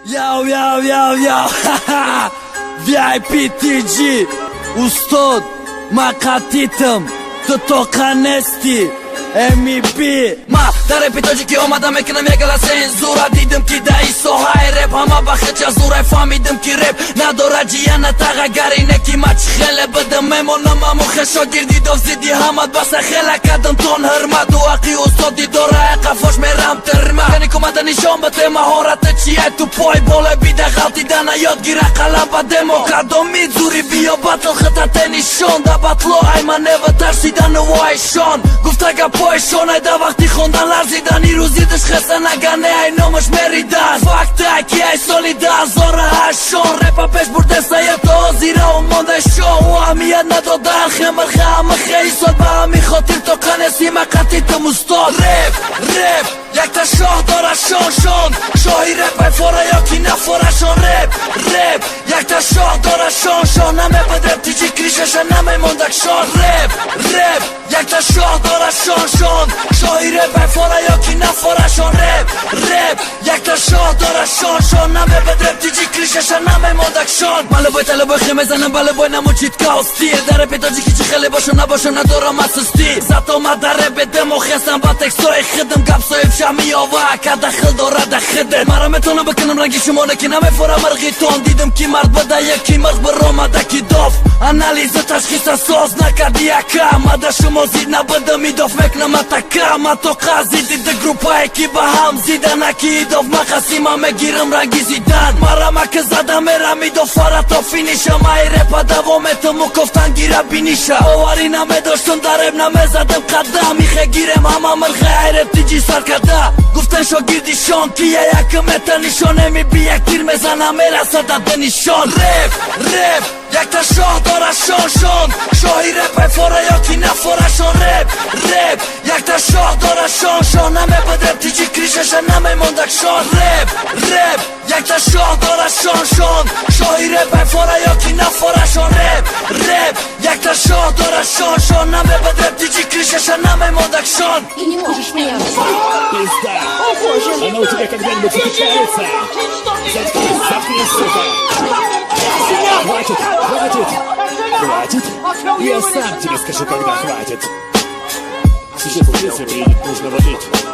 Яу, ха-ха, VIP TG Устод, макатитам, тото нести MEP Ma, da repitoci ki oma da me këna mjeka la cenzura Didëm ki da i soha e rap Hama bakhe qazura e fami dëm ki rap Na do rajia na taga gari ne ki ma qkhele Bëdëm me mo në ma mu khesho girdi do vzidi hamat Basa khela ka dëm ton hërma Du aki u sot di dora e ka fosh me ram të rma Këni komata një shombë të ma hora të qia tu poj Bole bida ghalti dana jot gira kalamba demo Ka do mi zuri bio battle khëta të një shon Da batlo ajma neve tash si da në uaj shon Gufta ka po e shon aj da vakti khondan larzi da një ruzit është khesa na gane aj no më shmeri dan Fakta aj kja aj solidan zora ha shon Repa pesh burdesa jeto zira u monde shon U amijat na do dan khemër kha më khe i sot ba ami khotim to kane si ma katit të mustot Rap, jak ta shoh dora shon Shoh i rap aj fora jo kina fora shon Rap, jak ta shoh dora shon Na me pëdrep ti që krisheshe na me mondak shon Rap, jak ta shoh dora shon Shoh i rap aj fora jo kina fora shon Rap, jak ta shoh dora shon Na me pëdrep ti që krisheshe na me mondak shon Ma lëboj të lëboj khemeza në balëboj na mu qit ka o stil Da repito që ki që khele boshëm na dora ma së stil Zato ma da rebe demo khestan ba tekstoj khëdëm Kapsoj e fshami ova ka da khëdora da khëdën Mara me tonë bëkënëm rangi shumone kina me fora mërgjiton Didëm ki mart bëda je ki mërg bëroma da ki dof Analizët ashtë kisa sos na ka dia ka Ma da shumozit na bëdëm i dof mek në mata ka Ma to ka zidit dhe grupa e ki baham Zida na ki i dof ma kasima me girëm rangi zidan Mara ma këzada me rami do fara to finisha Ma i repa da vo me të mu koftan gira binisha O arina me do shtën darem na me zadëm kadam I khe girem hama mërghe a i rep ti gjisar kada Guften sho girdi shon Kija ja këme të një shon E mi bija ktir me zana mera sa da të një shon Rap, jak ta shoh dora shon Shoh i rap aj fora jo kina fora shon Rap, jak ta shoh dora shon Na me pëdrep ti që krisheshe na me mondak shon Rap, jak ta shoh dora shon Shoh i rap aj fora jo kina fora shon Rap, jak ta shoh dora shon Na me pëdrep ti që krisheshe na me mondak shon Ты не можешь смеяться. Пизда! О боже! Она у тебя когда-нибудь встречается? Заткнись, сука! Хватит! Я сам тебе скажу, когда хватит. Сейчас полиция приедет, нужно валить.